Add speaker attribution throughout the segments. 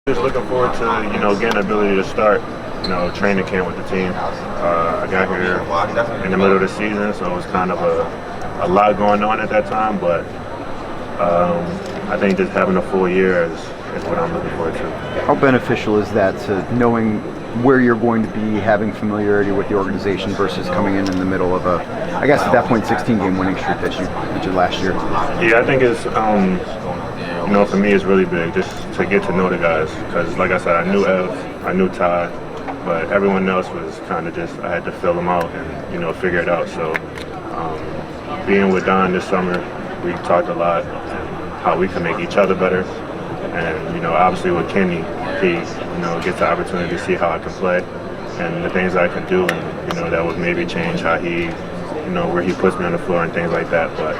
Speaker 1: Just looking forward to, getting the ability to start, training camp with the team. I got here in the middle of the season, so it was kind of a lot going on at that time, but I think just having a full year is what I'm looking forward to.
Speaker 2: How beneficial is that to knowing where you're going to be, having familiarity with the organization versus coming in the middle of a, I guess at that point, 16-game winning streak that you mentioned last year?
Speaker 1: Yeah, I think it's, for me it's really big just to get to know the guys because, like I said, I knew Ev, I knew Ty, but everyone else was kind of just, I had to fill them out and, figure it out. So being with Don this summer, we talked a lot how we can make each other better. And, obviously with Kenny, he, gets the opportunity to see how I can play and the things I can do. And, that would maybe change how he, where he puts me on the floor and things like that. But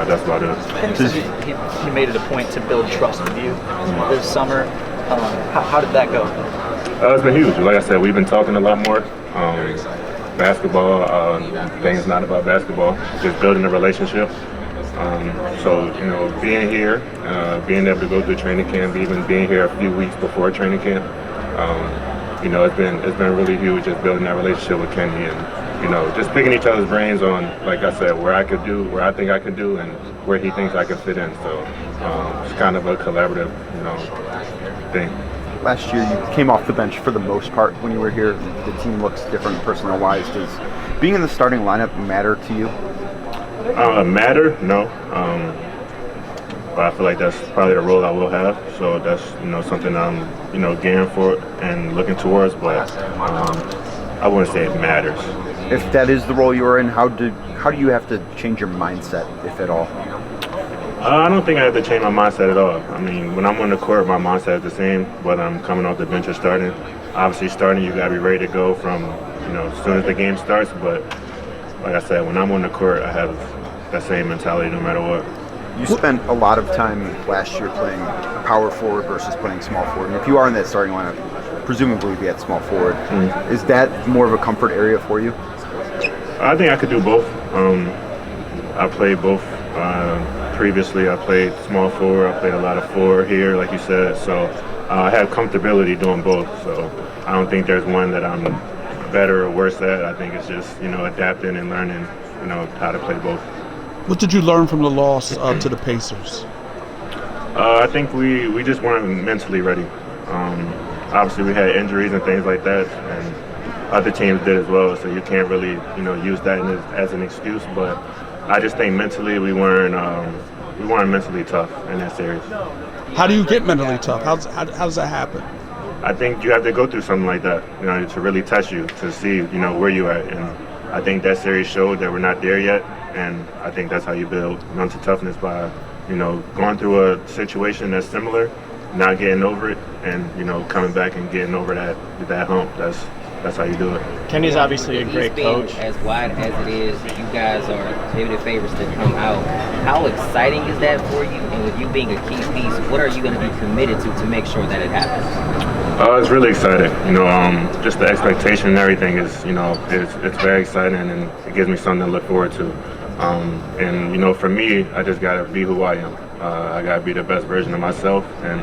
Speaker 1: that's about it.
Speaker 3: He made it a point to build trust with you this summer. How did that go?
Speaker 1: It's been huge. Like I said, we've been talking a lot more. Basketball, things not about basketball, just building a relationship. So, being here, being able to go through training camp, even being here a few weeks before training camp, it's been really huge just building that relationship with Kenny and, just picking each other's brains on, like I said, where I think I could do and where he thinks I could fit in. So it's kind of a collaborative, thing.
Speaker 2: Last year you came off the bench for the most part when you were here. The team looks different personnel-wise. Does being in the starting lineup matter to you?
Speaker 1: Matter? No. But I feel like that's probably the role I will have. So that's, something I'm, gearing for and looking towards. But I wouldn't say it matters.
Speaker 2: If that is the role you're in, how do you have to change your mindset, if at all?
Speaker 1: I don't think I have to change my mindset at all. I mean, when I'm on the court, my mindset is the same, whether I'm coming off the bench or starting. Obviously, starting, you got to be ready to go from, as soon as the game starts. But like I said, when I'm on the court, I have that same mentality no matter what.
Speaker 2: You spent a lot of time last year playing power forward versus playing small forward. And if you are in that starting lineup, presumably be at small forward. Mm-hmm. Is that more of a comfort area for you?
Speaker 1: I think I could do both. I played both. Previously, I played small forward. I played a lot of four here, like you said. So I have comfortability doing both. So I don't think there's one that I'm better or worse at. I think it's just, adapting and learning, how to play both.
Speaker 4: What did you learn from the loss to the Pacers?
Speaker 1: I think we just weren't mentally ready. Obviously, we had injuries and things like that, and other teams did as well. So you can't really, use that as an excuse. But I just think mentally we weren't mentally tough in that series.
Speaker 4: How do you get mentally tough? How does that happen?
Speaker 1: I think you have to go through something like that, to really test you, to see, where you're at. And I think that series showed that we're not there yet. And I think that's how you build mental toughness by, going through a situation that's similar, not getting over it, and, coming back and getting over that hump. That's how you do it.
Speaker 3: Kenny's obviously a great coach.
Speaker 5: As wide as it is, you guys are maybe the favorites to come out. How exciting is that for you? And with you being a key piece, what are you going to be committed to make sure that it happens?
Speaker 1: It's really exciting. Just the expectation and everything is, it's very exciting, and it gives me something to look forward to. And for me, I just gotta be who I am. I gotta be the best version of myself, and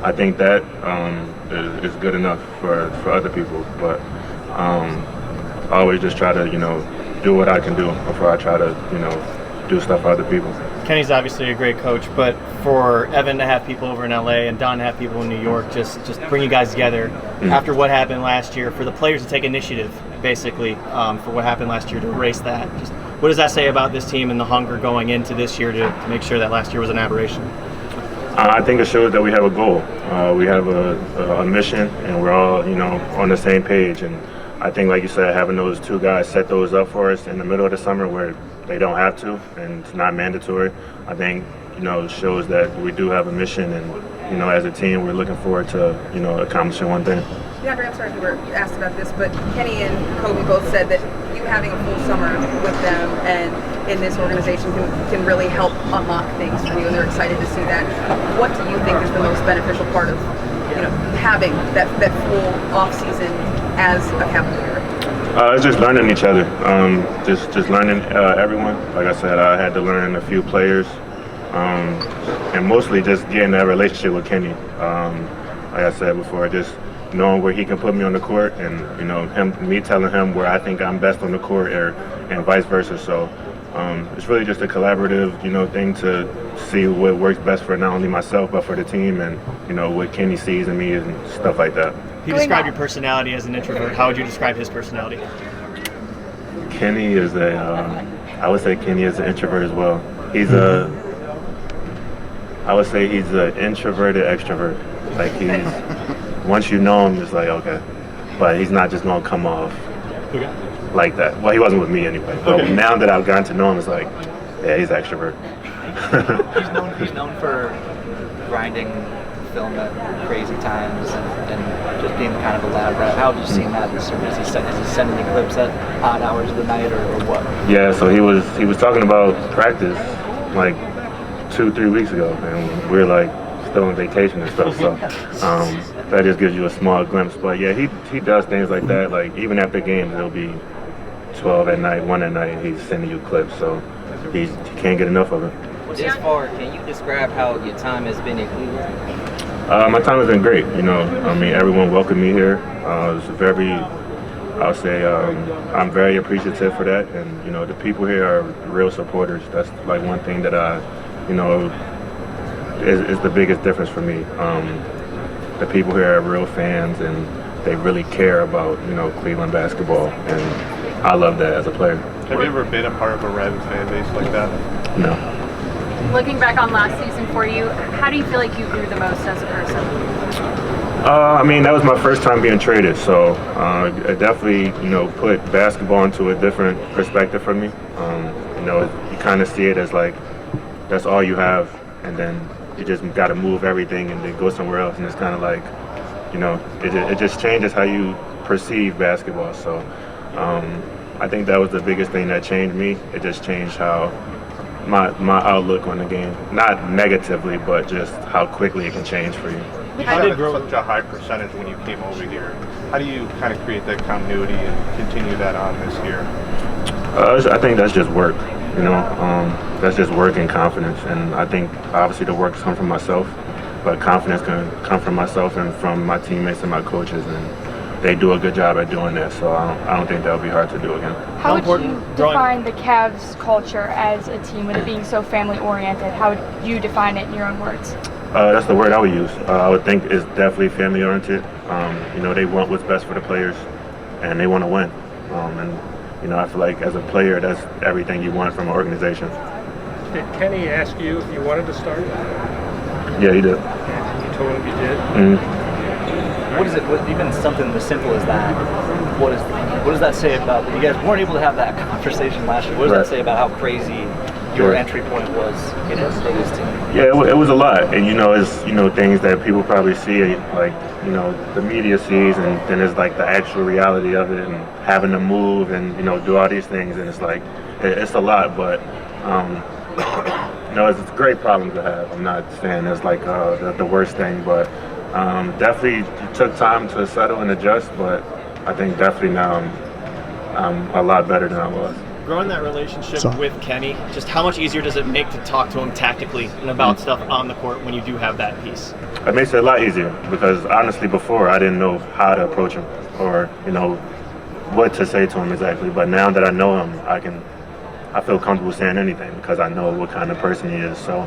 Speaker 1: I think that is good enough for other people. But I always just try to, do what I can do before I try to, do stuff for other people.
Speaker 3: Kenny's obviously a great coach, but for Evan to have people over in LA and Don to have people in New York, just bring you guys together after what happened last year, for the players to take initiative, basically, for what happened last year, to erase that. Just what does that say about this team and the hunger going into this year to make sure that last year was an aberration?
Speaker 1: I think it shows that we have a goal. We have a mission, and we're all, on the same page. And I think, like you said, having those two guys set those up for us in the middle of the summer where they don't have to and it's not mandatory, I think, shows that we do have a mission, and, as a team, we're looking forward to, accomplishing one thing.
Speaker 6: Deandre, I'm sorry if you were asked about this, but Kenny and Kobe both said that you having a full summer with them and in this organization can really help unlock things for you, and they're excited to see that. What do you think is the most beneficial part of, having that full off season as a Cavalier?
Speaker 1: It's just learning each other. Just learning everyone. Like I said, I had to learn a few players and mostly just getting that relationship with Kenny. Like I said before, just knowing where he can put me on the court, and me telling him where I think I'm best on the court, and vice versa. So it's really just a collaborative, thing to see what works best for not only myself but for the team, and what Kenny sees in me and stuff like that.
Speaker 3: You describe your personality as an introvert. How would you describe his personality?
Speaker 1: Kenny is I would say Kenny is an introvert as well. I would say he's an introverted extrovert. Like once you know him, it's like, okay. But he's not just gonna come off like that. Well, he wasn't with me anyway. But now that I've gotten to know him, it's like, yeah, he's an extrovert.
Speaker 7: He's known for grinding film at crazy times and just being kind of a lab rat. How have you seen that this year? Is he sending you clips at odd hours of the night or what?
Speaker 1: Yeah, so he was talking about practice like 2-3 weeks ago, and we're like still on vacation and stuff. So that just gives you a small glimpse. But yeah, he does things like that. Like even after games, it'll be 12 at night, 1 at night. He's sending you clips, so he can't get enough of it.
Speaker 5: Just far, can you describe how your time has been in Cleveland?
Speaker 1: My time has been great. Everyone welcomed me here. I'll say I'm very appreciative for that, and the people here are real supporters. That's like one thing that is the biggest difference for me. The people here are real fans, and they really care about Cleveland basketball, and I love that as a player.
Speaker 8: Have you ever been a part of a rabid fan base like that?
Speaker 1: No.
Speaker 9: Looking back on last season for you, how do you feel like you grew the most as a person?
Speaker 1: That was my first time being traded, so it definitely, put basketball into a different perspective for me. You kind of see it as like that's all you have, and then you just got to move everything and then go somewhere else, and it's kind of like, it just changes how you perceive basketball. So I think that was the biggest thing that changed me. It just changed how my outlook on the game, not negatively, but just how quickly it can change for you.
Speaker 8: You had such a high percentage when you came over here. How do you kind of create that continuity and continue that on this year?
Speaker 1: I think that's just work, that's just work and confidence. And I think obviously the work comes from myself, but confidence can come from myself and from my teammates and my coaches, and they do a good job at doing that. So I don't think that'll be hard to do again.
Speaker 10: How would you define the Cavs culture as a team, with it being so family oriented? How would you define it in your own words?
Speaker 1: That's the word I would use. I would think it's definitely family oriented. They want what's best for the players, and they want to win. I feel like as a player, that's everything you want from an organization.
Speaker 11: Did Kenny ask you if you wanted to start?
Speaker 1: Yeah, he did.
Speaker 11: You told him you did?
Speaker 1: Mm-hmm.
Speaker 7: What is it? Even something as simple as that. What does that say about you guys weren't able to have that conversation last year? What does that say about how crazy your entry point was in this team? Yeah,
Speaker 1: it was a lot, and it's things that people probably see, like the media sees, and then it's like the actual reality of it, and having to move and do all these things, and it's like it's a lot, but it's a great problem to have. I'm not saying it's like the worst thing, but definitely it took time to settle and adjust, but I think definitely now I'm a lot better than I was.
Speaker 3: Growing that relationship with Kenny, just how much easier does it make to talk to him tactically and about stuff on the court when you do have that piece?
Speaker 1: It makes it a lot easier, because honestly before I didn't know how to approach him or what to say to him exactly, but now that I know him, I feel comfortable saying anything because I know what kind of person he is. So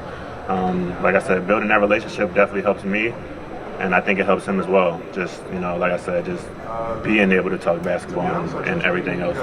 Speaker 1: like I said, building that relationship definitely helps me, and I think it helps him as well. Just like I said, just being able to talk basketball and everything else.